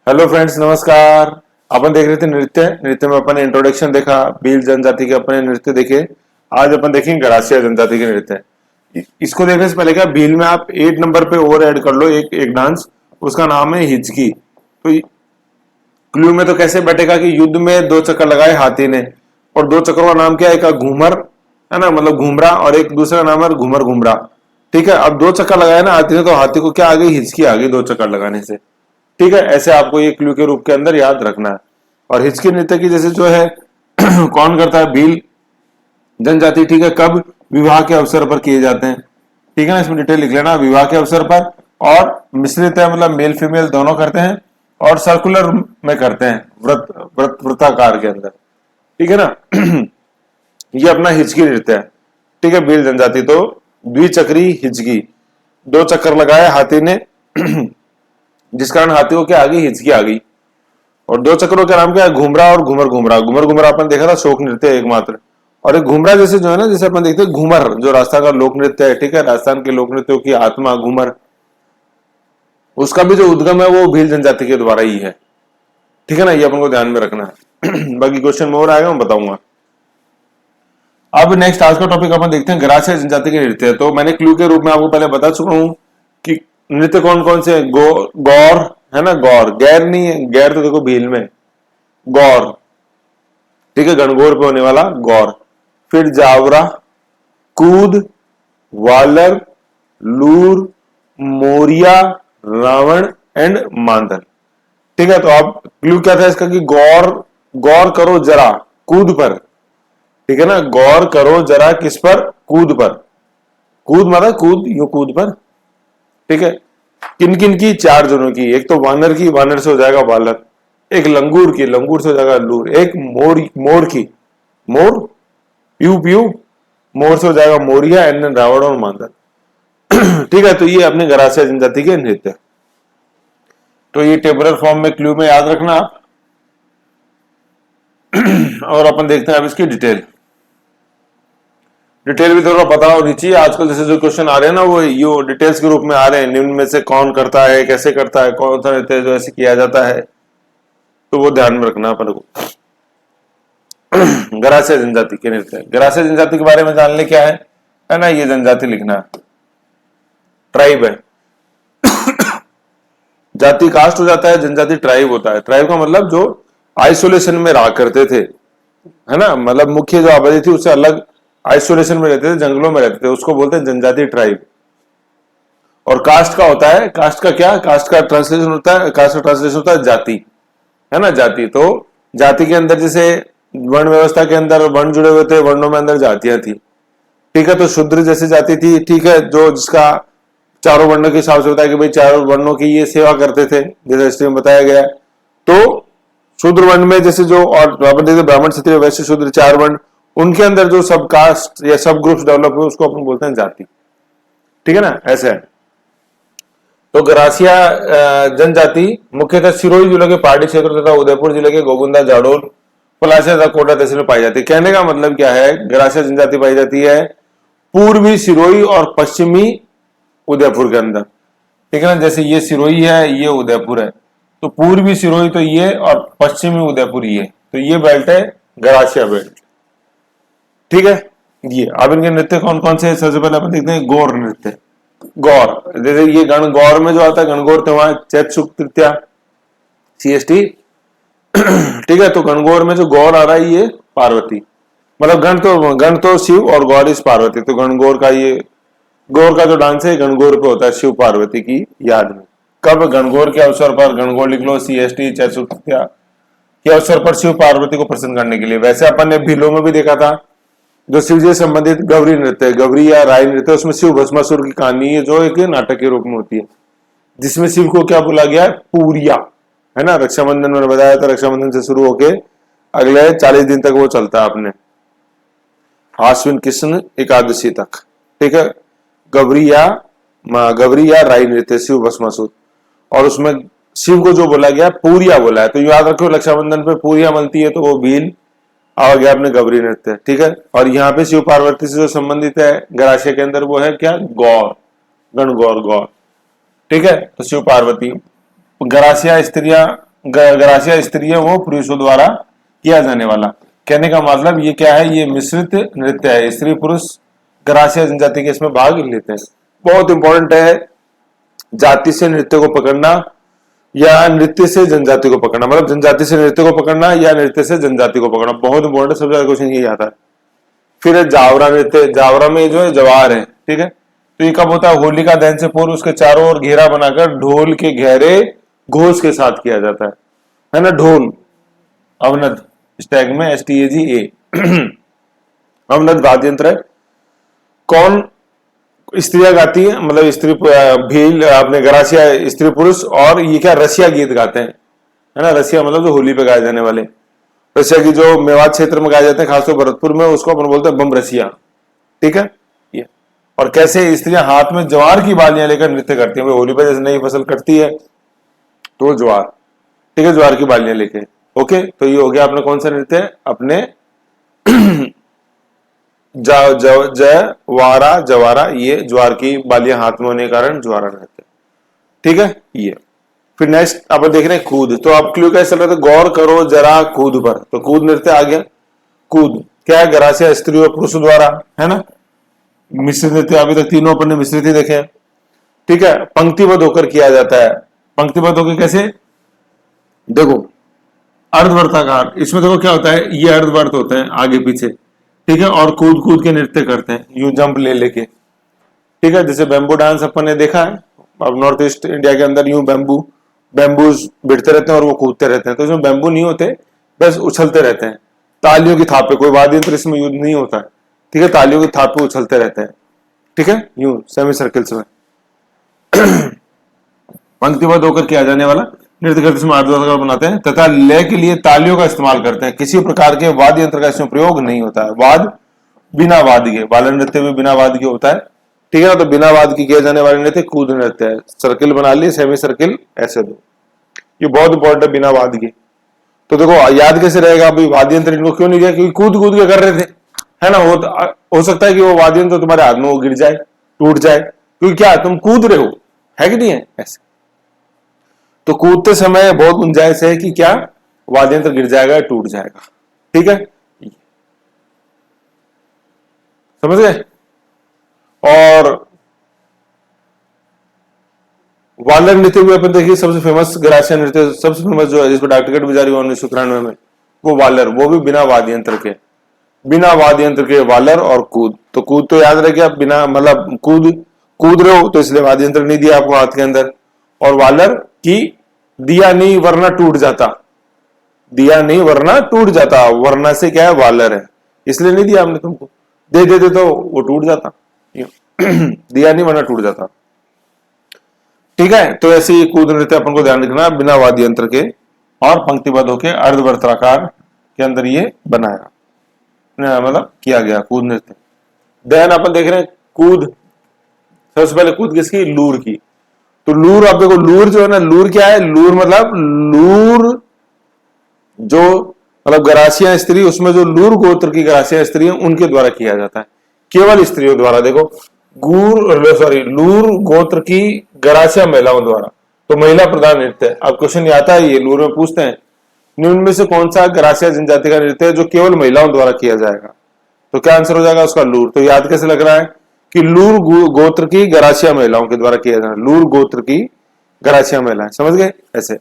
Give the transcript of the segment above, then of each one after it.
Hello friends, नमस्कार। अपन देख रहे थे नृत्य। नृत्य में अपन ने इंट्रोडक्शन देखा, भील जनजाति के अपने नृत्य देखे। आज अपन देखेंगे गरासिया जनजाति के नृत्य। इसको देखने से पहले क्या, भील में आप 8 नंबर पे और ऐड कर लो एक एक डांस, उसका नाम है हिचकी। तो क्लू में तो कैसे बैठेगा कि युद्ध में 2 चक्कर लगाए हाथी ने, और 2 चक्करों का नाम क्या है, एक घूमर है ना, मतलब घूमरा, और एक दूसरा नाम है घूमर घूमरा। ठीक है, अब 2 चक्कर लगाए ना हाथी ने, तो हाथी को क्या आ गई, हिचकी आ गई 2 चक्कर लगाने से। ठीक है, ऐसे आपको ये क्लू के रूप के अंदर याद रखना है। और हिचकी नृत्य की जैसे जो है कौन करता है, भील जनजाति। ठीक है, कब, विवाह के अवसर पर किए जाते हैं। ठीक है ना, इसमें डिटेल लिख लेना, विवाह के अवसर पर, और मिश्रित है मतलब मेल फीमेल दोनों करते हैं, और सर्कुलर में करते हैं, वृत्ताकार के अंदर। ठीक है ना ये अपना हिचकी नृत्य है। ठीक है, भील जनजाति तो द्विचक्री हिचकी, 2 चक्कर लगाए हाथी ने जिस कारण हाथी को क्या आ गई, हिचकी आ गई। और 2 चक्रों का नाम क्या है, घुमरा और घुमर घुमरा। घुमर घुमरा अपन देखा था, शोक नृत्य एकमात्र। और एक घुमरा जैसे जो है ना, जैसे अपन देखते हैं घूमर, जो राजस्थान का लोक नृत्य है। ठीक है, राजस्थान के लोक नृत्यों की आत्मा घूमर, उसका भी जो उद्गम है वो भील जनजाति के द्वारा ही है। ठीक है ना, ये अपन को ध्यान में रखना है बाकी क्वेश्चन में और आएगा, मैं बताऊंगा। अब नेक्स्ट आज का टॉपिक अपन देखते हैं गरासिया जनजाति के नृत्य। तो मैंने क्लू के रूप में आपको पहले बता चुका हूं कि नृत्य कौन कौन से हैं। गौर है ना, गौर, गैर नहीं है, गैर तो देखो भील में, गौर। ठीक है, गणगौर पे होने वाला गौर। फिर जावरा, कूद, वालर, लूर, मोरिया, रावण एंड मांदर। ठीक है, तो अब क्लू क्या था इसका कि गौर, गौर करो जरा कूद पर। ठीक है ना, गौर करो जरा किस पर, कूद पर। कूद मतलब कूद, यू कूद पर। ठीक है, किन किन की, 4 जनों की। एक तो वानर की, वानर से हो जाएगा वालर। एक लंगूर की, लंगूर से हो जाएगा लूर। एक मोर, मोर की, मोर, प्यू प्यू, मोर से हो जाएगा मोरिया, एंड रावण और मांदर ठीक है, तो ये अपने गरासिया जनजाति के नृत्य। तो ये टेबुलर फॉर्म में क्लू में याद रखना आप और अपन देखते हैं अब इसकी डिटेल भी थोड़ा पता होनी चाहिए। आजकल जैसे जो क्वेश्चन आ रहे हैं ना, वो यो डिटेल्स के रूप में आ रहे हैं। निम्न में से कौन करता है, कैसे करता है, कौन सा नृत्य जो ऐसे किया जाता है, तो वो ध्यान में रखना अपन को गरासिया जनजाति के नृत्य। गरासिया जनजाति के बारे में जान ले, क्या है ना, ये जनजाति लिखना है, ट्राइब है। जाति कास्ट हो जाता है, जनजाति ट्राइब होता है। ट्राइब का मतलब जो आइसोलेशन में रहा करते थे, है ना, मतलब मुख्य जो आबादी थी उससे अलग आइसोलेशन में रहते थे, जंगलों में रहते थे, उसको बोलते हैं जनजाति ट्राइब। और कास्ट का होता है, कास्ट का क्या, कास्ट का ट्रांसलेशन होता है, कास्ट का ट्रांसलेशन होता है जाति, है ना, जाति। तो जाति के अंदर जैसे वर्ण व्यवस्था के अंदर वर्ण जुड़े हुए थे, वर्णों में अंदर जातियां थी। ठीक है, तो शूद्र जैसी जाति थी। ठीक है, जो जिसका चारों वर्णों के हिसाब से होता है कि भाई चारों वर्णों की ये सेवा करते थे, जैसे हिस्ट्री में बताया गया है। तो शूद्र वर्ण में जैसे जो, और अपन देखते ब्राह्मण, क्षत्रिय, वैश्य, शूद्र, 4 वर्ण, उनके अंदर जो सब कास्ट या सब ग्रुप्स डेवलप हुए उसको अपन बोलते हैं जाति। ठीक है ना, ऐसे है। तो गरासिया जनजाति मुख्यतः सिरोही जिले के पहाड़ी क्षेत्र तथा उदयपुर जिले के गोगुंदा, जाडोल, पलासिया तथा कोटा तहसील में पाई जाती है। कहने का मतलब क्या है, गरासिया जनजाति पाई जाती है पूर्वी सिरोही और पश्चिमी उदयपुर के अंदर। ठीक है ना, जैसे ये सिरोही है, ये उदयपुर है, तो पूर्वी सिरोही तो ये, और पश्चिमी उदयपुर ये, तो ये बेल्ट है गरासिया बेल्ट। ठीक है, ये अब इनके नृत्य कौन कौन से, सबसे पहले अपन देखते हैं गौर नृत्य। गौर, जैसे ये गणगौर में जो आता है, गणगौर त्योहार चैत शुक्ल तृतीया, CST। ठीक है, तो गणगौर में जो गौर आ रहा है ये पार्वती, मतलब गण तो शिव और गौर इस पार्वती। तो गणगौर का ये, गौर का जो डांस है गणगौर पे होता है, शिव पार्वती की याद में। कब, गणगौर के अवसर पर, गणगौर लिख लो, CST चैत शुक्ल तृतीया के अवसर पर शिव पार्वती को प्रसन्न करने के लिए। वैसे अपन ने भीलों में भी देखा था, जो शिव जी से संबंधित गौरी नृत्य, गौरी या राय नृत्य, उसमें शिव भस्मासुर की कहानी है जो एक नाटक के रूप में होती है, जिसमें शिव को क्या बोला गया है, पूरिया, है ना। रक्षाबंधन में बताया था, रक्षाबंधन से शुरू होके अगले 40 दिन तक वो चलता है अपने आश्विन कृष्ण एकादशी तक। ठीक है, गौरी या राय नृत्य, शिव भस्मासुर, और उसमें शिव को जो बोला गया पूरिया बोला है। तो याद रखो, रक्षाबंधन पे पूरिया मिलती है, तो वो भील आ गया अपने गौरी नृत्य। ठीक है, और यहाँ पे शिव पार्वती से जो संबंधित है गरासिया के अंदर, वो है क्या, गौर, गणगौर, गौर। ठीक है, तो शिव पार्वती, गरासिया स्त्रियां गरासिया स्त्री है वो पुरुषों द्वारा किया जाने वाला। कहने का मतलब ये क्या है, ये मिश्रित नृत्य है, स्त्री पुरुष गरासिया जनजाति के इसमें भाग लेते हैं। बहुत इंपॉर्टेंट है जाति से नृत्य को पकड़ना या नृत्य से जनजाति को पकड़ना, मतलब जनजाति से नृत्य को पकड़ना या नृत्य से जनजाति को पकड़ना, बहुत इंपॉर्टेंट है, सबसे ज्यादा क्वेश्चन यही आता है। फिर है जावरा नृत्य, जावरा में जो है जवार है, ठीक है। तो ये कब होता है, होलिका दहन से पूर्व उसके चारों ओर घेरा बनाकर ढोल के गहरे घोष के साथ किया जाता है ना। ढोल अवनद स्टैग में STAGA अवनद वाद्य यंत्र है। कौन स्त्रियां गाती है, मतलब स्त्री भील अपने गरासिया स्त्री पुरुष, और ये क्या रसिया गीत गाते हैं, है ना। रसिया मतलब जो होली पे गाए जाने वाले, रसिया की जो मेवात क्षेत्र में गाए जाते हैं, खासतौर भरतपुर में, उसको अपन बोलते हैं बम रसिया, ठीक है ये। और कैसे स्त्रियां हाथ में ज्वार की बालियां लेकर नृत्य करती हैं, होली पे जैसे नई फसल कटती है तो ज्वार, ठीक है, ज्वार की बालियां लेके, ओके। तो ये हो गया अपने कौन सा नृत्य, अपने जवारा जवारा, ये ज्वार की बालियां हाथ में होने के कारण ज्वारा नृत्य, ठीक है ये। फिर नेक्स्ट अपन देख रहे हैं कूद। तो आप क्लू कैसे चल रहे थे, गौर करो जरा कूद पर, तो कूद नृत्य आ गया। कूद क्या है, गरासिया स्त्री और पुरुष द्वारा, है ना, मिश्रित नृत्य। अभी तक तीनों अपन ने मिश्रित ही देखे हैं, ठीक है। पंक्तिबद्ध होकर किया जाता है, पंक्तिबद्ध होकर कैसे, देखो अर्धवर्ताकार, इसमें देखो क्या होता है, ये अर्धवर्त होते हैं आगे पीछे, ठीक है, और कूद कूद के नृत्य करते हैं, यू जंप ले लेके, ठीक है। जैसे बैम्बू डांस अपन ने देखा है, अब नॉर्थ ईस्ट इंडिया के अंदर यूं बैम्बूज बिड़ते रहते हैं और वो कूदते रहते हैं, तो इसमें बैम्बू नहीं होते, बस उछलते रहते हैं। तालियों की थाप पे, कोई वाद्य यंत्र इसमें यूज नहीं होता है, ठीक है, तालियों की थाप पे उछलते रहते हैं, ठीक है, यूं सेमी सर्कल्स में पंक्तिबद्ध होकर किया जाने वाला नृत्य करते समय अर्धवर्ताकार बनाते हैं तथा लय के लिए तालियों का इस्तेमाल करते हैं। किसी प्रकार के वाद्य यंत्र का इसमें प्रयोग नहीं होता है। वाद बिना वाद्य के, बालन नृत्य में बिना वाद्य के होता है, ठीक है ना। तो बिना वाद्य के किए जाने वाले नृत्य कूद नृत्य है। सर्किल बना लिए, सेमी सर्किल ऐसे दो, ये बहुत इंपॉर्टेंट है, बिना वाद्य के। तो देखो याद कैसे रहेगा, अभी वाद्य यंत्र इनको क्यों नहीं दिया, क्योंकि कूद कूद के कर रहे थे, है ना। हो सकता है कि वो वाद्य यंत्र तुम्हारे हाथ में वो गिर जाए, टूट जाए, क्योंकि क्या तुम कूद रहे हो, है कि नहीं है ऐसे। तो कूदते समय बहुत गुंजाइश है कि क्या वाद्य यंत्र गिर जाएगा, टूट जाएगा, ठीक है, समझ गए। और वालर नृत्य भी अपन देखिए, सबसे फेमस गरासिया नृत्य, सबसे फेमस जो है जिसको डॉक्टर टिकट भी जारी हुआ 1993 में, वो वालर, वो भी बिना वाद्य यंत्र के, बिना वाद्य यंत्र के वालर और कूद। तो कूद तो याद रखिए, आप बिना मतलब कूद रहे हो तो इसलिए वाद्य यंत्र नहीं दिया आपको हाथ के अंदर। और वालर की दिया नहीं वरना टूट जाता, दिया नहीं वरना टूट जाता, वरना से क्या है वालर है, इसलिए नहीं दिया हमने तुमको, दे देते तो वो टूट जाता दिया नहीं वरना टूट जाता, ठीक है। तो ऐसे ही कूद नृत्य अपन को ध्यान रखना, बिना वाद्य यंत्र के और पंक्तिबद्ध होकर अर्धवर्ताकार के अंदर ये बनाया, मतलब किया गया कूद नृत्य। देन अपन देख रहे हैं कूद, सबसे पहले कूद किसकी, लूर की। तो लूर, आप देखो लूर जो है ना, लूर क्या है, लूर मतलब लूर जो मतलब गरासिया स्त्री, उसमें जो लूर गोत्र की गरासिया स्त्री है उनके द्वारा किया जाता है, केवल स्त्रियों द्वारा। देखो लूर गोत्र की गरासिया महिलाओं द्वारा, तो महिला प्रधान नृत्य है। अब क्वेश्चन आता है, ये लूर में पूछते हैं निम्न में से कौन सा गरासिया जनजाति का नृत्य है जो केवल महिलाओं द्वारा किया जाएगा, तो क्या आंसर हो जाएगा उसका लूर। तो याद कैसे लग रहा है कि लूर गोत्र की गरासिया महिलाओं के द्वारा किया जाना, लूर गोत्र की गरासिया महिलाएं, समझ गए ऐसे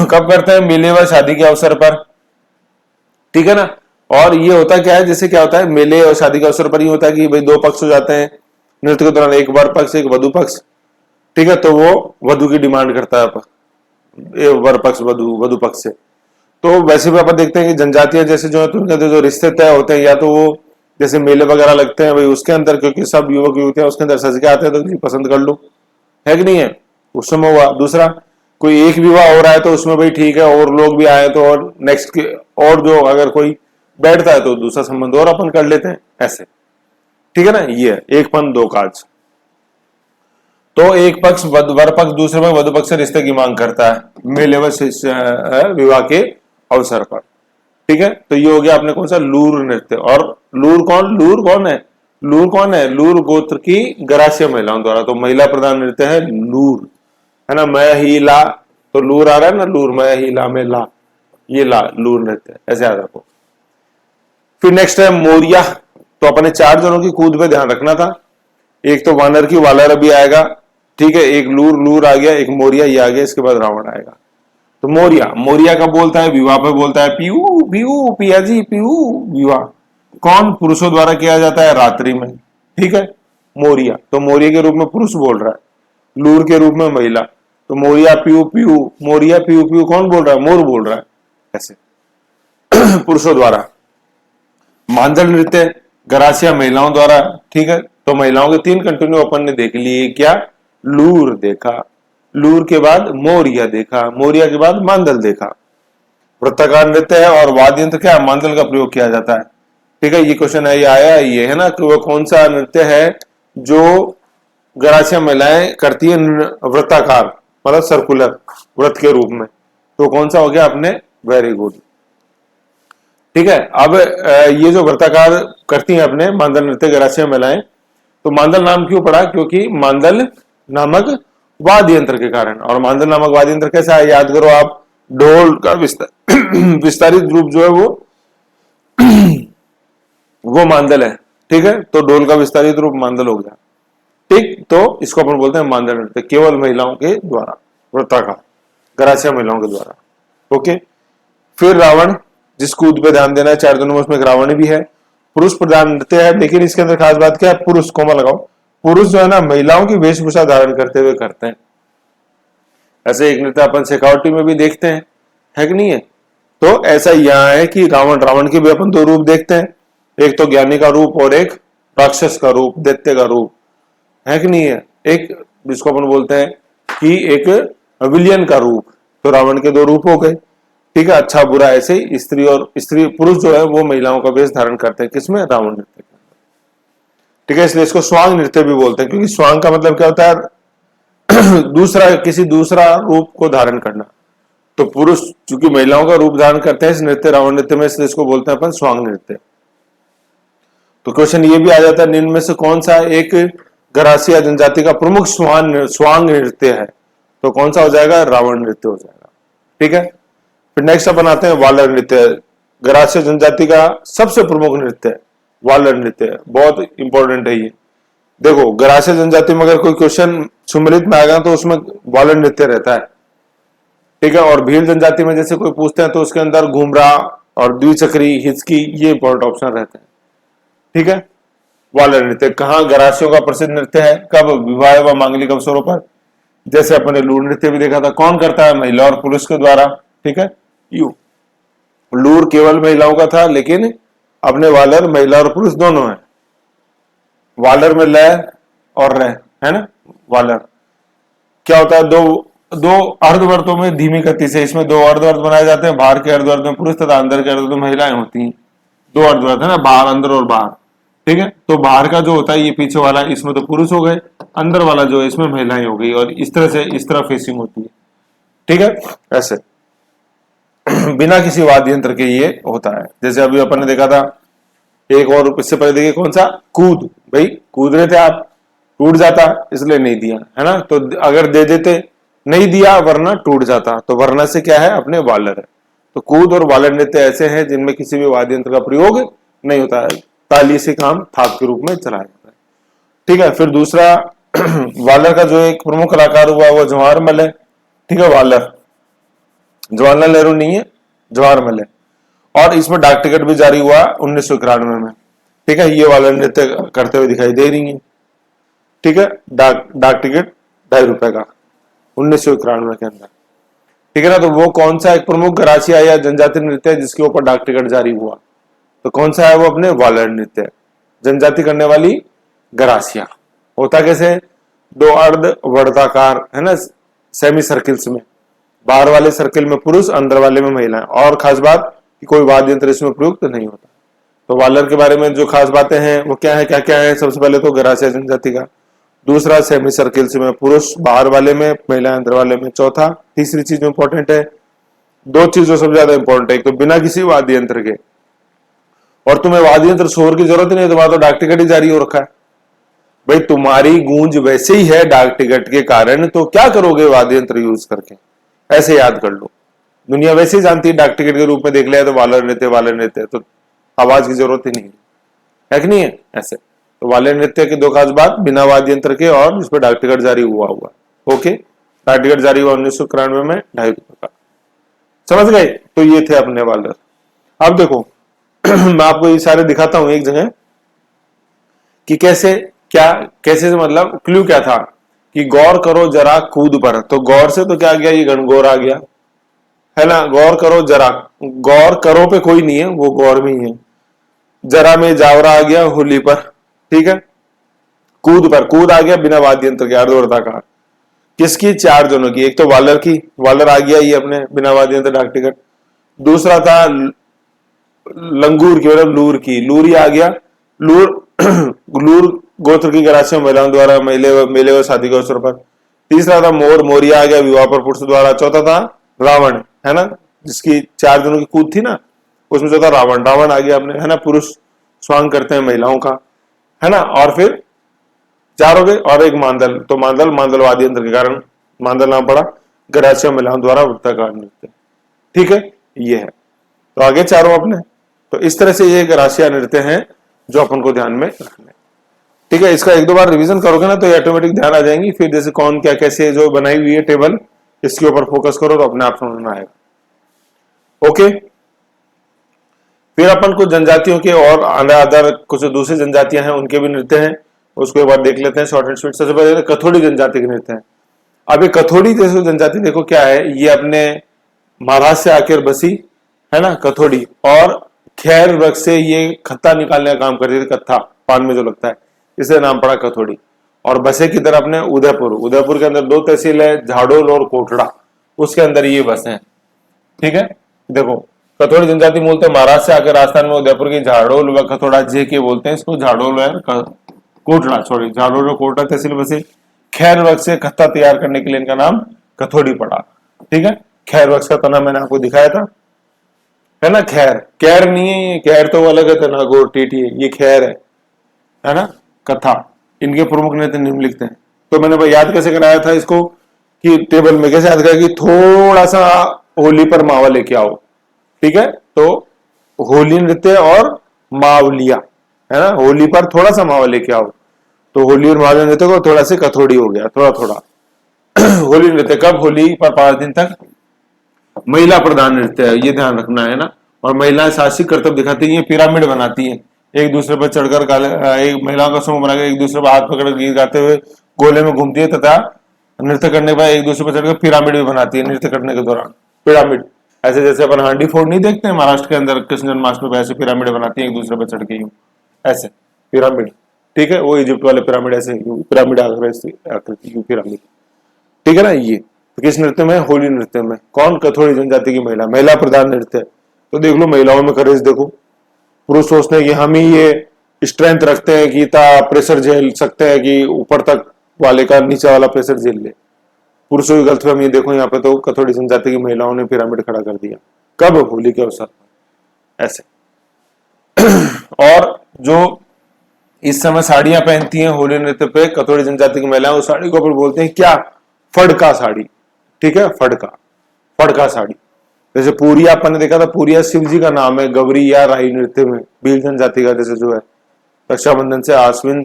कब करते हैं, मेले व शादी के अवसर पर, ठीक है ना। और ये होता क्या है, जैसे क्या होता है मेले और शादी के अवसर पर ये होता है कि भाई दो पक्ष हो जाते हैं नृत्य के दौरान, एक वर पक्ष एक वधु पक्ष, ठीक है। तो वो वधु की डिमांड करता है वर पक्ष वधु पक्ष से। तो वैसे भी अपन देखते हैं कि जनजातियां जैसे जो है तो उनके जो रिश्ते तय होते हैं, या तो वो जैसे मेले वगैरह लगते हैं भाई उसके अंदर, क्योंकि सब युवक युवतियां उसके अंदर सज के आते हैं तो पसंद कर लो, है कि नहीं है, उस समय हुआ। दूसरा कोई एक विवाह हो रहा है तो उसमें भाई ठीक है और लोग भी आए तो और नेक्स्ट के और जो अगर कोई बैठता है तो दूसरा संबंध और अपन कर लेते हैं ऐसे, ठीक है ना। ये एक पन दो काज। तो एक पक्ष वर पक्ष दूसरे पक्ष वधु पक्ष से रिश्ते की मांग करता है मेले व विवाह के अवसर पर, ठीक है। तो ये हो गया आपने कौन सा, लूर नृत्य। और लूर कौन है, लूर गोत्र की गरासिया महिलाओं द्वारा, तो महिला प्रधान नृत्य है लूर, है ना। महिला तो लूर आ रहा है ना, लूर में ही ला में ला, ये ला लूर नृत्य, ऐसे याद रखो। फिर नेक्स्ट है मोरिया। तो अपने 4 जनों की कूद पे ध्यान रखना था। एक तो वानर की वालर अभी आएगा, ठीक है, एक लूर लूर आ गया, एक मोरिया ये आ गया, इसके बाद रावण आएगा। तो मोरिया, मोरिया का बोलता है विवाह पे बोलता है, पीयू पीयू पिया जी पीयू। विवाह कौन, पुरुषों द्वारा किया जाता है रात्रि में, ठीक है। मोरिया, तो मोरिया के रूप में पुरुष बोल रहा है, लूर के रूप में महिला। तो मोरिया पीयू पीयू, मोरिया पीयू पीयू कौन बोल रहा है, मोर बोल रहा है, ऐसे पुरुषों द्वारा। मांझल नृत्य गरासिया महिलाओं द्वारा, ठीक है। तो महिलाओं के 3 कंटिन्यू अपन ने देख लिए, क्या, लूर देखा, लूर के बाद मोरिया देखा, मोरिया के बाद मांदल देखा। वृत्ताकार नृत्य है और वाद्य यंत्र क्या, मांदल का प्रयोग किया जाता है, ठीक है। ये क्वेश्चन है, ये आया ये है ना कि वो कौन सा नृत्य है जो गरासिया महिलाएं करती है, वृत्ताकार मतलब सर्कुलर वृत्त के रूप में, तो कौन सा हो गया अपने, वेरी गुड, ठीक है। अब ये जो वृत्ताकार करती हैं अपने मांदल नृत्य गरासिया महिलाएं, तो मांदल नाम क्यों पड़ा, क्योंकि मांदल नामक वाद्य यंत्र के कारण। और मांदल नामक वाद्य यंत्र कैसा है, याद करो आप, ढोल का विस्तारित रूप जो है वो मांदल है, ठीक है। तो ढोल का विस्तारित रूप मांदल हो गया, ठीक। तो इसको अपन बोलते हैं मांदल नृत्य, केवल महिलाओं के द्वारा, वृत्ताकार गरासिया महिलाओं के द्वारा, ओके। फिर रावण, जिस कूद पे ध्यान देना है 4 जनों में, उसमें रावण भी है। पुरुष प्रधान नृत्य है, लेकिन इसके अंदर खास बात क्या है, पुरुष कोमा लगाओ, पुरुष जो है ना महिलाओं की वेशभूषा धारण करते हुए करते हैं। ऐसे एक नृत्य अपन शेखावटी में भी देखते हैं, है कि नहीं है। तो ऐसा यहाँ है कि रावण, रावण के भी अपन 2 रूप देखते हैं, एक तो ज्ञानी का रूप और एक राक्षस का रूप, दैत्य का रूप, है कि नहीं है। एक जिसको अपन बोलते हैं कि एक विलियन का रूप। तो रावण के 2 रूप हो गए, ठीक है, अच्छा बुरा। ऐसे ही स्त्री और स्त्री पुरुष जो है वो महिलाओं का वेश धारण करते हैं, किसमें, रावण नृत्य के, ठीक है। इसलिए इसको स्वांग नृत्य भी बोलते हैं, क्योंकि स्वांग का मतलब क्या होता है दूसरा, किसी दूसरा रूप को धारण करना। तो पुरुष चूंकि महिलाओं का रूप धारण करते हैं इस नृत्य रावण नृत्य में, इसलिए इसको बोलते हैं अपन स्वांग नृत्य। तो क्वेश्चन ये भी आ जाता है, निम्न में से कौन सा एक गरासिया जनजाति का प्रमुख स्वांग नृत्य है, तो कौन सा हो जाएगा, रावण नृत्य हो जाएगा, ठीक है। फिर नेक्स्ट अपन आते हैं वालर नृत्य। गरासिया जनजाति का सबसे प्रमुख नृत्य वालर नृत्य है, बहुत इंपॉर्टेंट है ये। देखो गरासिया जनजाति में अगर कोई क्वेश्चन सुमिलित में आएगा तो उसमें वालर नृत्य रहता है, ठीक है। और भील जनजाति में जैसे कोई पूछते हैं तो उसके अंदर घुमरा और द्विचक्री, हिचकी, ये इंपॉर्टेंट ऑप्शन रहते हैं, ठीक है। वालर नृत्य कहाँ, गरासियों का प्रसिद्ध नृत्य है, कब, विवाह व मांगलिक अवसरों पर। जैसे अपने लूर नृत्य भी देखा था, कौन करता है, महिला और पुरुष के द्वारा, ठीक है। यू लूर केवल महिलाओं का था, लेकिन अपने वालर महिला और पुरुष दोनों है। वालर में लय और रह, है ना। वालर क्या होता है, दो अर्धवर्तों में धीमी गति से, इसमें 2 अर्धवर्त बनाए जाते हैं, बाहर के अर्धवर्त में पुरुष तथा अंदर के अर्धवर्त में महिलाएं होती हैं। 2 अर्धवर्त है ना, बाहर, अंदर और बाहर, ठीक है। तो बाहर का जो होता है ये पीछे वाला, इसमें तो पुरुष हो गए, अंदर वाला जो है इसमें महिलाएं हो गई, और इस तरह से इस तरह फेसिंग होती है, ठीक है, ऐसे बिना किसी वाद्य यंत्र के ये होता है। जैसे अभी अपन ने देखा था एक, और इससे पहले देखिए कौन सा, कूद, भाई कूद रहे थे आप, टूट जाता इसलिए नहीं दिया, है ना। तो अगर दे देते, नहीं दिया, वरना टूट जाता, तो वरना से क्या है, अपने वालर है। तो कूद और वालर नृत्य ऐसे हैं जिनमें किसी भी वाद्य यंत्र का प्रयोग नहीं होता है, ताली से काम थाप के रूप में चलाया जाता है, ठीक है। फिर दूसरा वालर का जो एक प्रमुख कलाकार हुआ वो जवाहरमल है, ठीक है। वालर जवाहरलाल नेहरू नहीं है, जवाहरमल है। और इसमें डाक टिकट भी जारी हुआ 1991 में, ठीक है। ये वाला नृत्य करते हुए दिखाई दे रही है, ठीक है। डाक टिकट ₹2.5 का 1991 के अंदर, ठीक है ना। तो वो कौन सा एक प्रमुख गरासिया या जनजाति नृत्य है जिसके ऊपर डाक टिकट जारी हुआ, तो कौन सा है वो, अपने वालर नृत्य, जनजाति करने वाली गरासिया। होता कैसे, 2 अर्ध वर्ताकार, है ना, सेमी सर्किल्स में, बाहर वाले सर्किल में पुरुष, अंदर वाले में महिलाएं। और खास बात कि कोई वाद्य यंत्र इसमें प्रयुक्त नहीं होता। तो वालर के बारे में जो खास बातें हैं वो क्या है, क्या क्या है, सबसे पहले तो गरासिया जनजाति का, दूसरा सेमी सर्किल्स में पुरुष, बाहर वाले में महिलाएं, अंदर वाले में। चौथा, तीसरी चीज इंपॉर्टेंट है, 2 चीज जो सबसे ज्यादा इंपॉर्टेंट है, एक तो बिना किसी वाद्य यंत्र के, और तुम्हें वाद्य यंत्र शोर की जरूरत नहीं है, तुम्हारा तो डाक टिकट ही जारी हो रखा है। भाई तुम्हारी गूंज वैसे ही है डाक टिकट के कारण, तो क्या करोगे वाद्य यंत्र यूज करके, ऐसे याद कर लो। दुनिया वैसे ही जानती है, डाक टिकट के रूप में देख लिया तो वालर नृत्य, तो आवाज की जरूरत ही नहीं है कि नहीं है ऐसे। तो वाले नृत्य की दो खास बात, बिना वाद्य यंत्र के और जिसपे डाक टिकट जारी हुआ। ओके, डाक टिकट जारी हुआ 1991 में, ₹2.5 का। समझ गए? तो ये थे अपने वालर। अब देखो मैं आपको ये सारे दिखाता हूं एक जगह कि कैसे कैसे मतलब क्लू क्या था कि गौर करो जरा कूद पर। तो गौर से तो क्या आ गया, ये घनघोर आ गया है ना। गौर करो जरा, गौर करो पे कोई नहीं है, वो गौर में ही है। जरा में जावरा आ गया होली पर, ठीक है। कूद पर, कूद आ गया बिना वाद्य यंत्र के, अर्धवर्ताकार। किसकी? 4 जनों की। एक तो वालर की, वालर आ गया ये अपने बिना वाद्य यंत्र डाक टिकट। दूसरा था लंगूर की, मतलब लूर की, लूरी आ गया। लूर लूर गोत्र की गरासियों महिलाओं द्वारा मेले व शादी के अवसर पर। तीसरा था मोर, मोरिया आ गया विवाह पर पुरुष द्वारा। चौथा था रावण, है ना, जिसकी 4 जनों की कूद थी ना, उसमें चौथा रावण, रावण आ गया अपने, है ना, पुरुष स्वांग करते हैं महिलाओं का, है ना। और फिर 4 हो गए, और एक मांदल। तो मांदल वाद्य यंत्र के कारण मांदल नाम पड़ा, गरासियों महिलाओं द्वारा वृत्ताकार नृत्य, ठीक है, ये है। तो आगे 4 अपने। तो इस तरह से ये गरासिया नृत्य हैं जो अपन को ध्यान में रखना है, ठीक है। इसका 1-2 बार रिवीजन करोगे ना तो ये ऑटोमेटिक ध्यान आ जाएंगी। फिर जैसे कौन क्या कैसे जो बनाई हुई है टेबल, इसके ऊपर फोकस करो तो अपने आप समझ में आएगा। ओके, फिर अपन कुछ जनजातियों के और अदर कुछ दूसरी जनजातियां हैं, उनके भी नृत्य हैं, उसको एक बार देख लेते हैं शॉर्ट एंड स्वीट। सबसे पहले कथोड़ी जनजाति के नृत्य है। अब ये कथोड़ी जैसे जनजाति देखो क्या है, ये अपने महाराष्ट्र से आकर बसी, है ना, कथोड़ी। और खैर वृक्ष से ये खत्ता निकालने का काम करती थी, कत्था पान में जो लगता है, इसे नाम पड़ा कथोड़ी। और बसे की तरफ अपने उदयपुर के अंदर 2 तहसील है, झाड़ोल और कोटड़ा, उसके अंदर ये बसे हैं, ठीक है। देखो कथोड़ी जनजाति मूलतः महाराष्ट्र से आकर राजस्थान में उदयपुर की झाड़ोल व खथोड़ा जे के बोलते हैं इसको, झाड़ोल और कोटड़ा, सॉरी, झाड़ोल और कोटड़ा तहसील बसे। खैर वृक्ष से खत्ता तैयार करने के लिए इनका नाम कथोड़ी पड़ा, ठीक है। खैर वृक्ष का तना मैंने आपको दिखाया था, है ना। खैर नहीं है ये, खैर तो वो अलग है, तना गोर टीटी है, ये खैर है ना। कथा, इनके प्रमुख नृत्य निम्नलिखित हैं। तो मैंने भाई याद कैसे कराया था इसको कि टेबल में कैसे याद कराया कि थोड़ा सा होली पर मावा लेके आओ, ठीक है। तो होली नृत्य और मावलिया, है ना, होली पर थोड़ा सा मावा लेके आओ, तो होली और मावलिया नृत्य को थोड़ा से कथोड़ी हो गया, थोड़ा होली नृत्य कब? होली पर 5 दिन तक महिला प्रधान नृत्य है, ये ध्यान रखना है ना। और महिलाएं साहसिक कर्तव्य दिखाती है, पिरामिड बनाती है, एक दूसरे पर चढ़कर एक महिलाओं का समूह बनाकर एक दूसरे पर हाथ पकड़ गीत गाते हुए गोले में घूमती है, तथा नृत्य करने के बाद एक दूसरे पर चढ़कर पिरामिड भी बनाती है नृत्य करने के दौरान। पिरामिड ऐसे जैसे अपन हांडी फोड़ नहीं देखते हैं महाराष्ट्र के अंदर कृष्ण जन्माष्टमी पर, ऐसे पिरामिड बनाती है एक दूसरे पर चढ़ के, ऐसे पिरामिड, ठीक है। वो इजिप्ट वाले पिरामिड, ऐसे पिरामिड आकृति पिरामिड, ठीक है ना। ये तो किस नृत्य में? होली नृत्य में। कौन? कथोड़ी जनजाति की महिला प्रधान नृत्य। तो देख लो महिलाओं में करेज देखो। पुरुष सोचते हैं कि हम ही ये स्ट्रेंथ रखते हैं कि इतना प्रेशर झेल सकते हैं कि ऊपर तक वाले का नीचे वाला प्रेशर झेल ले। पुरुषों की गलतफहमी देखो यहाँ पे, तो कथोड़ी जनजाति की महिलाओं ने पिरामिड खड़ा कर दिया, कब? होली के अवसर पर, ऐसे। और जो इस समय साड़ियां पहनती हैं होली नृत्य पे कथोड़ी जनजाति की महिलाएं, उस साड़ी को बोलते हैं क्या? फड़का साड़ी, ठीक है, फड़का साड़ी। जैसे पूरिया अपन ने देखा था, पूरिया शिव जी का नाम है, गौरी या राई नृत्य में भील जनजाति का जैसे जो है, रक्षाबंधन से आश्विन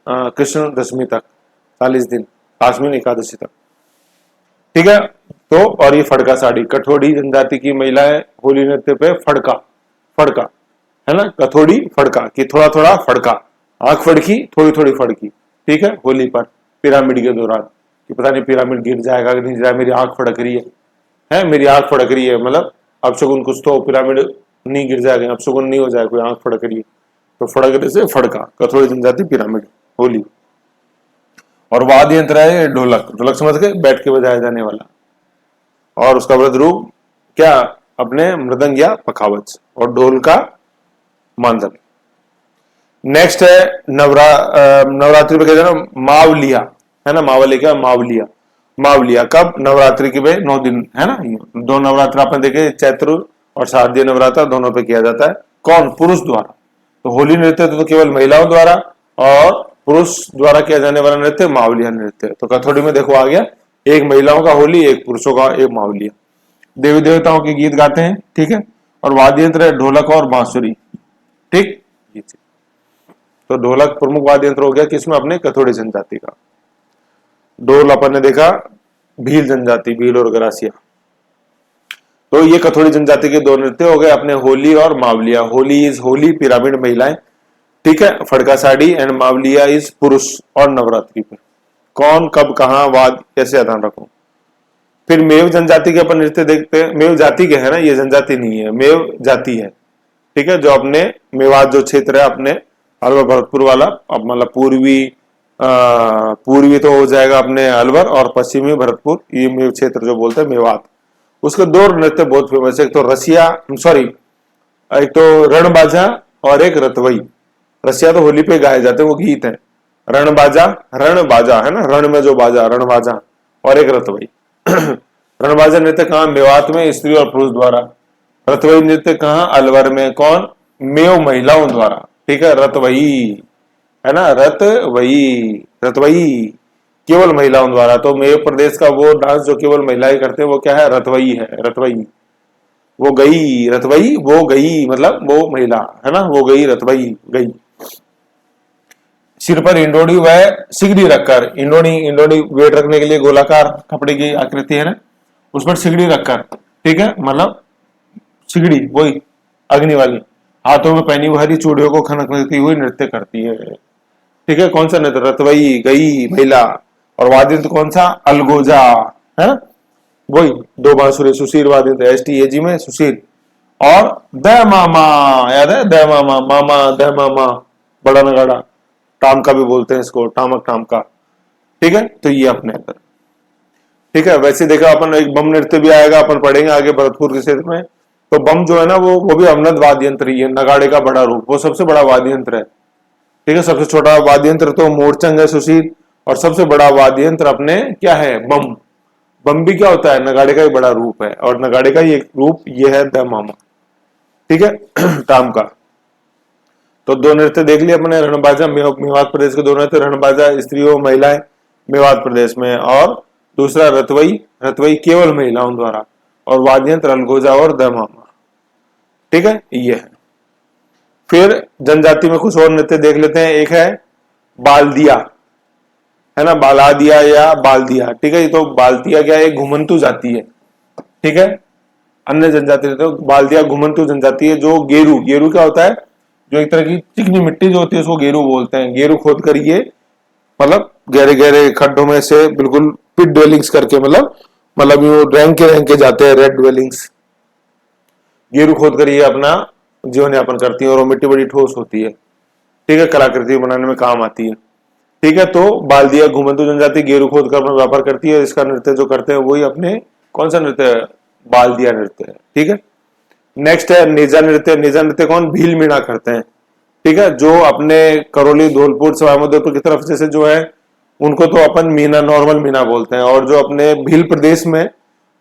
कृष्ण दशमी तक 40 दिन, आश्विन एकादशी तक, ठीक है। तो और ये फड़का साड़ी, कठोड़ी जनजाति की महिलाएं होली नृत्य पे फड़का, है ना, कथोड़ी फड़का कि थोड़ा थोड़ा फड़का, आंख फड़की थोड़ी थोड़ी फड़की, ठीक है, होली पर पिरामिड के दौरान कि पता नहीं पिरामिड गिर जाएगा कि नहीं जाएगा, मेरी आंख फड़क रही है मेरी आंख फड़क रही है, मतलब अपशगुन कुछ तो, पिरामिड नहीं गिर जाएगा, अपशगुन नहीं हो जाएगा, कोई आंख फड़क रही है, तो फड़कने से फड़का, कथोड़ी जनजाति पिरामिड, होली। और वाद्य यंत्र है ढोलक समझ गए, बैठ के बजाया जाने वाला। और उसका वृद्ध रूप क्या? अपने मृदंग या पखावज, और ढोल का मांदल। नेक्स्ट है नवरात्रि पे कहते हैं ना मावलिया, है ना, मावलिया कब? नवरात्रि के 9 दिन, है ना। 2 नवरात्र आपने देखे, चैत्र और शारदीय नवरात्र दोनों पे किया जाता है। कौन? पुरुष द्वारा। तो होली नृत्य तो केवल महिलाओं द्वारा, और पुरुष द्वारा किया जाने वाला नृत्य मावलिया नृत्य। तो कथोड़ी में देखो आ गया एक महिलाओं का होली, एक पुरुषों का एक मावलिया। देवी देवताओं के गीत गाते हैं, ठीक है। और वाद्य यंत्र है ढोलक और बांसुरी, ठीक। तो ढोलक प्रमुख वाद्य यंत्र हो गया किसमें, अपने कथोड़ी जनजाति का। ढोल अपन ने देखा भील जनजाति, भील और गरासिया। तो ये कथोड़ी जनजाति के दो नृत्य हो गए अपने, होली और मावलिया। होली इज होली, पिरामिड महिलाएं, ठीक है, फड़का साड़ी। एंड मावलिया इज पुरुष और नवरात्रि पर। कौन कब कहां वाद कैसे ध्यान रखो। फिर मेव जनजाति के अपन नृत्य देखते हैं। मेव जाति के है ना, ये जनजाति नहीं है, मेव जाति है, ठीक है। जो अपने मेवात जो क्षेत्र है अपने अलवर भरतपुर वाला, अब मतलब पूर्वी तो हो जाएगा अपने अलवर, और पश्चिमी भरतपुर, ये मेव क्षेत्र जो बोलते हैं मेवात। उसके दो नृत्य बहुत फेमस है, एक तो रसिया, सॉरी, एक तो रणबाजा और एक रतवई। रसिया तो होली पे गाए जाते हैं, वो गीत है। रणबाजा, रणबाजा है ना, रण में जो बाजा, रणबाजा, और एक रतवई। रणबाजा नृत्य कहाँ, मेवात में, स्त्री और पुरुष द्वारा। रतवई नृत्य कहाँ, अलवर में। कौन, मेव महिलाओं द्वारा, ठीक है। रतवई है ना, रतवई, रतवई केवल महिलाओं द्वारा। तो मेव प्रदेश का वो डांस जो केवल महिलाएं करते हैं वो क्या है, रतवई है। रतवई, वो गई, रतवई वो गई, मतलब वो महिला है ना, वो गई, रतवई गई। सिर पर इंडोनी व सिगड़ी रखकर, इंडोनी, इंडोनी वेट रखने के लिए गोलाकार कपड़े की आकृति है ना, उस पर सिगड़ी रखकर, ठीक है, मतलब सिगड़ी वही अग्नि वाली, हाथों में पहनी हुई हरी चूड़ियों को खनकती हुई नृत्य करती है, ठीक है। कौन सा नृत्य, रतवई गई महिला। और वाद्य यंत्र कौन सा, अलगोजा है ना, वही दो बांसुरी, सुशील वाद्य यंत्र, STAG में सुशील। और द मामा, याद है, द मामा, मामा द मामा, बड़ा नगाड़ा, टामका भी बोलते हैं इसको, टामक टामका, ठीक है। तो ये अपने अंदर, ठीक है। वैसे देखा अपन एक बम नृत्य भी आएगा, अपन पढ़ेंगे आगे भरतपुर के क्षेत्र में। तो बम जो है ना वो भी अवनद वाद्य यंत्र ही है, नगाड़े का बड़ा रूप, वो सबसे बड़ा वाद्य यंत्र है, ठीक है। सबसे छोटा वाद्य यंत्र तो मोरचंग है, सुशील। और सबसे बड़ा वाद्य यंत्र अपने क्या है, बम। बम भी क्या होता है, नगाड़े का ही बड़ा रूप है, और नगाड़े का ही एक रूप ये है द मामा, ठीक है। टाम का। तो दो नृत्य देख लिए अपने, रणबाजा मेवात प्रदेश के दो नृत्य, रणबाजा स्त्रियों महिलाएं मेवात प्रदेश में, और दूसरा रतवई, रतवई केवल महिलाओं द्वारा, और वाद्य यंत्र अलगोजा और द मामा, ठीक है, ये है। फिर जनजाति में कुछ और नृत्य देख लेते हैं। एक है बालदिया, है ना, बालादिया या बालदिया, ठीक है। तो बालदिया क्या है, घुमंतु जाति है, ठीक है। अन्य जनजाति तो बालदिया घुमंतु जनजाति है। जो गेरू, गेरू क्या होता है, जो एक तरह की चिकनी मिट्टी जो होती है उसको गेरू बोलते हैं। गेरू खोद कर ये मतलब गहरे गहरे खड्डों में से बिल्कुल पिट ड्वेलिंग्स करके, मतलब वो रैंक के जाते हैं, रेड ड्वेलिंग्स। गेरू खोद कर ये अपना जीवन यापन करती है, और वो मिट्टी बड़ी ठोस होती है, ठीक है, कलाकृति बनाने में काम आती है, ठीक है। तो बालदिया घुमंतु जनजाति गेरू खोद कर अपना व्यापार करती है। इसका नृत्य जो करते हैं वही अपने कौन सा नृत्य है, बालदिया नृत्य है, ठीक है। नेक्स्ट है नेजा नृत्य। नेजा नृत्य कौन, भील मीणा करते हैं, ठीक है। जो अपने करौली, धौलपुर, सवाईमाधोपुर की तरफ जैसे जो है उनको तो अपन मीना, नॉर्मल मीना बोलते हैं। और जो अपने भील प्रदेश में,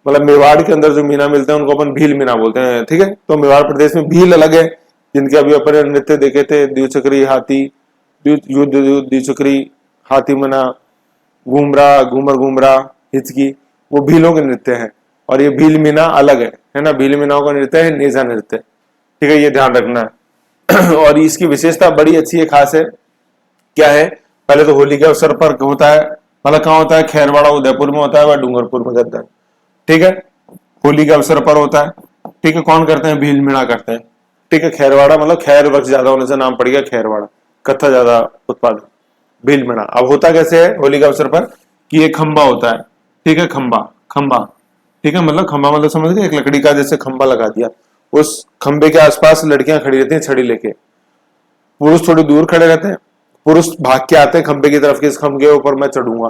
मतलब मेवाड़ के अंदर जो मीना मिलते हैं उनको अपन भील मीना बोलते हैं, ठीक है। तो मेवाड़ प्रदेश में भील अलग है, जिनके अभी अपन नृत्य देखे थे, द्विचक्री हाथी, युद्ध द्विचक्री हाथी मना, घूमरा, घूमर घूमरा, हिचकी, वो भीलों के नृत्य है। और ये भील मीना अलग है ना। भील मीनाओं का नृत्य है नेजा नृत्य, ठीक है, ये ध्यान रखना है। और इसकी विशेषता बड़ी अच्छी है, खास है, क्या है, पहले तो होली के अवसर पर होता है, मतलब कहाँ होता है, खैरवाड़ा उदयपुर में होता है, वह डूंगरपुर में करता है, ठीक है। होली के अवसर पर होता है, ठीक है। कौन करते हैं, भील मीणा करते हैं, ठीक है। खैरवाड़ा मतलब खैर वृक्ष ज्यादा होने से नाम पड़ गया खैरवाड़ा, कत्था ज्यादा उत्पादन, भील मीणा। अब होता कैसे है होली के अवसर पर, कि एक खंबा होता है, ठीक है, खंबा, खंबा, ठीक है, मतलब खंबा मतलब समझ गए, एक लकड़ी का जैसे खंबा लगा दिया, उस खंबे के आसपास लड़कियां खड़ी रहती हैं छड़ी लेके, पुरुष थोड़ी दूर खड़े रहते हैं, पुरुष भाग के आते हैं खंबे की तरफ कि इस खंबे के ऊपर मैं चढ़ूंगा।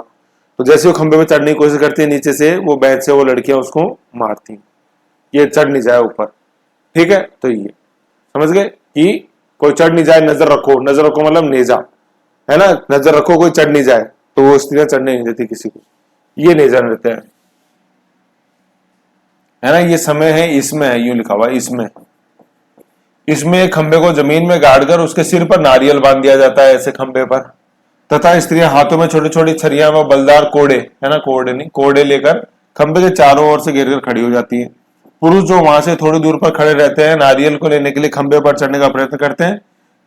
तो जैसे वो खंबे में चढ़ने की कोशिश करती है, नीचे से वो बैच से वो लड़कियां उसको मारती, ये चढ़ नहीं जाए ऊपर, ठीक है। तो ये समझ गए कि कोई चढ़ नहीं जाए, नजर रखो, नजर रखो मतलब नेजा, है ना, नजर रखो कोई चढ़ नहीं जाए, तो वो स्त्रियां चढ़ने नहीं देती किसी को, ये नेजा नृत्य है ना। ये समय है, इसमें है, यूं लिखा हुआ है, इसमें खंबे को जमीन में गाड़ कर उसके सिर पर नारियल बांध दिया जाता है, ऐसे खंबे पर, तथा स्त्रियां हाथों में छोटी छोटी छरियां व बलदार कोड़े, है ना, कोड़े नहीं, कोड़े लेकर खंबे के चारों ओर से घेर कर खड़ी हो जाती है। पुरुष जो वहां से थोड़ी दूर पर खड़े रहते हैं नारियल को लेने के लिए खंबे पर चढ़ने का प्रयत्न करते हैं,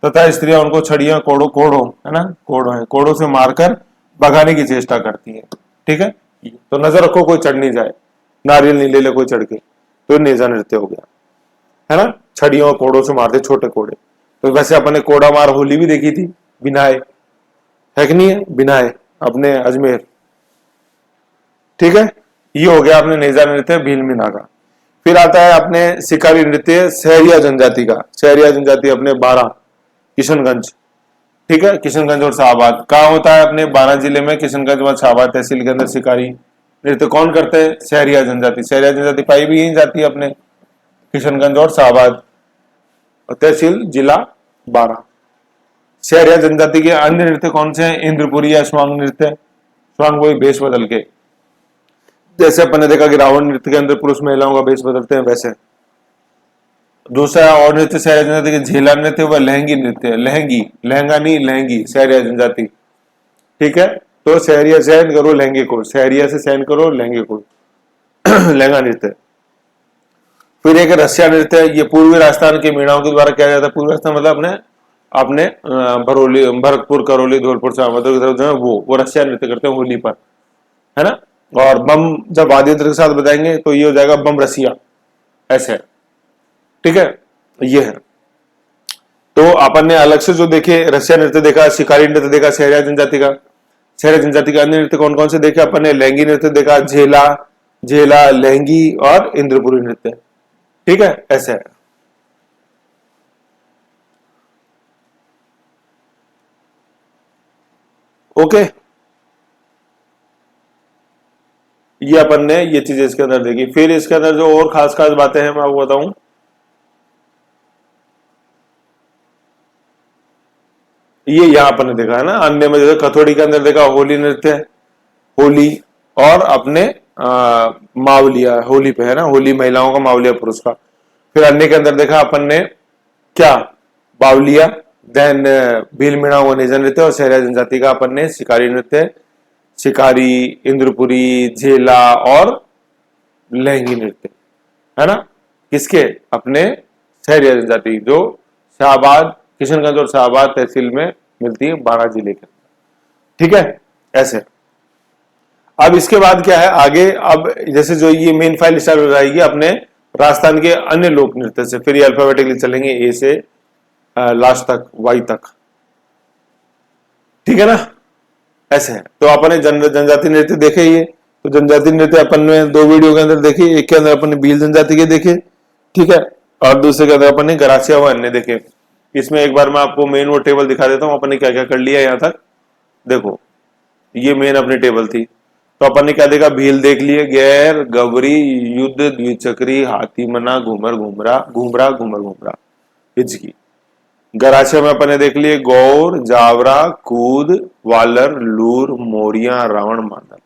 तथा स्त्रियां उनको छड़ियां कोड़ो कोड़ो, है ना, कोड़ो है, कोड़ों से मारकर भगाने की चेष्टा करती है। ठीक है, तो नजर रखो कोई चढ़ नहीं जाए, नारियल नहीं ले ले कोई चढ़ के, तो नेजा नृत्य हो गया, है ना, छड़ियों और कोड़ों से मारते छोटे कोड़े। तो वैसे अपने कोड़ा मार होली भी देखी थी, बिनाए है कि नहीं है, बिनाए अपने अजमेर। ठीक है, ये हो गया अपने नेजा नृत्य भील मीना का। फिर आता है अपने शिकारी नृत्य सहरिया जनजाति का। सहरिया जनजाति अपने 12 किशनगंज, ठीक है, किशनगंज और शाहबाद कहाँ होता है, अपने 12 जिले में किशनगंज व शाहबाद तहसील के अंदर शिकारी नृत्य कौन करते हैं, सहरिया जनजाति। सहरिया जनजाति पाई भी यही जाती है अपने किशनगंज और शाहबाद तहसील जिला 12। सहरिया जनजाति के अन्य नृत्य कौन से हैं, इंद्रपुरी या स्वांग नृत्य, स्वांग वही भेष बदल के, जैसे अपन ने देखा कि रावण नृत्य के अंदर पुरुष महिलाओं का भेष बदलते हैं वैसे। दूसरा और नृत्य सहरिया जनजाति के झेला नृत्य व लहंगी नृत्य, लहंगी, लहंगा नहीं लहंगी, सहरिया जनजाति। ठीक है, तो सहरिया सहन करो लहंगे को, सहरिया से सहन करो लहंगे को लहंगा नृत्य। फिर एक रसिया नृत्य, ये पूर्वी राजस्थान के मीणाओं के द्वारा किया जाता है। पूर्वी राजस्थान मतलब अपने अपने भरोली, भरतपुर, करौली, धौलपुर, सामंतपुर की तरफ जो है वो रसिया नृत्य करते हैं होली पर, है ना। और बम जब वाद्य यंत्र के साथ बताएंगे तो ये हो जाएगा बम रसिया, ऐसे है। ठीक है, ये है। तो अपन ने अलग से जो देखे रसिया नृत्य देखा, शिकारी नृत्य देखा सहरिया जनजाति का। सहरिया जनजाति का अन्य नृत्य कौन कौन से देखे अपन ने, लहंगी नृत्य देखा, झेला, झेला, लहंगी और इंद्रपुरी नृत्य। ठीक है, ऐसे है। ओके, ये अपन ने ये चीजें इसके अंदर देखी। फिर इसके अंदर जो और खास खास बातें हैं मैं आपको बताऊं, ये यहां अपन ने देखा है ना। अन्य में जैसे कथोड़ी के अंदर देखा होली नृत्य, होली और अपने मावलिया, होली पे है ना, होली महिलाओं का, मावलिया पुरुष का। फिर अन्य के अंदर देखा अपन ने क्या, बावलिया, देन भील मीणा व नेजा नृत्य, और सहरिया जनजाति का अपन ने शिकारी नृत्य, शिकारी, इंद्रपुरी, झेला और लहंगी नृत्य, है ना, किसके, अपने सहरिया जनजाति जो शाहबाद, किशनगंज और शाहबाद तहसील में मिलती है 12 जिले के। ठीक है, ऐसे। अब इसके बाद क्या है आगे, अब जैसे जो ये मेन फाइल स्टार्ट हो जाएगी अपने राजस्थान के अन्य लोक नृत्य से, फिर ये अल्फाबेटिकली चलेंगे ए से लास्ट तक, वाई तक। ठीक है ना, ऐसे है। तो अपन ने जनजाति नृत्य देखे, ये तो जनजाति नृत्य अपन ने 2 वीडियो के अंदर देखे। एक के अंदर अपन ने भील जनजाति के देखे, ठीक है, और दूसरे के अंदर अपन ने गरासिया व अन्य देखे। इसमें एक बार मैं आपको मेन वो टेबल दिखा देता हूं, अपन ने क्या क्या कर लिया यहाँ तक। देखो, ये मेन अपनी टेबल थी। तो अपन ने क्या देखा, भील देख लिए, गैर, गवरी, युद्ध, द्विचक्री, हाथी मना, घूमर घूमरा, घूमरा घूमर घूमरा, हिचकी। गरासिया में अपन ने देख लिए गौर, जावरा, कूद, वालर, लूर, मोरिया, रावण, मादल।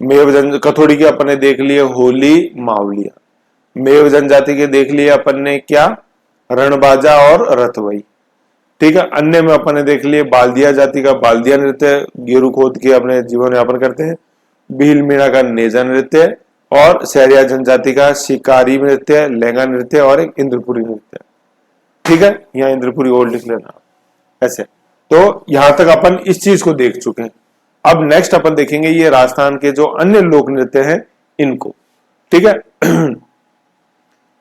मेव कथोड़ी के अपन ने देख लिए होली, मावलिया। मेव जनजाति के देख लिए अपन ने क्या, रणबाजा और रथवई। ठीक है, अन्य में अपन ने देख लिए बाल्दिया जाति का बाल्दिया नृत्य, गेरू खोद के अपने जीवन यापन करते हैं। भील मीणा का नेजा नृत्य, और सहरिया जनजाति का शिकारी नृत्य, लहंगा नृत्य और एक इंद्रपुरी नृत्य। ठीक है, यहाँ इंद्रपुरी और लिख लेना ऐसे। तो यहां तक अपन इस चीज को देख चुके हैं। अब नेक्स्ट अपन देखेंगे ये राजस्थान के जो अन्य लोक नृत्य हैं इनको। ठीक है,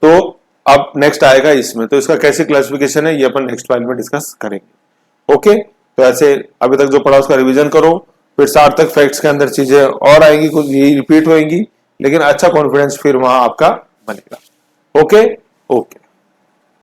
तो अब नेक्स्ट आएगा इसमें, तो इसका कैसे क्लासिफिकेशन है ये अपन नेक्स्ट फाइल में डिस्कस करेंगे। ओके, तो ऐसे अभी तक जो पढ़ा उसका रिवीजन करो, फिर सार्थक फैक्ट्स के अंदर चीजें और आएंगी, कुछ यही रिपीट होएंगी, लेकिन अच्छा कॉन्फिडेंस फिर वहां आपका बनेगा। Okay okay.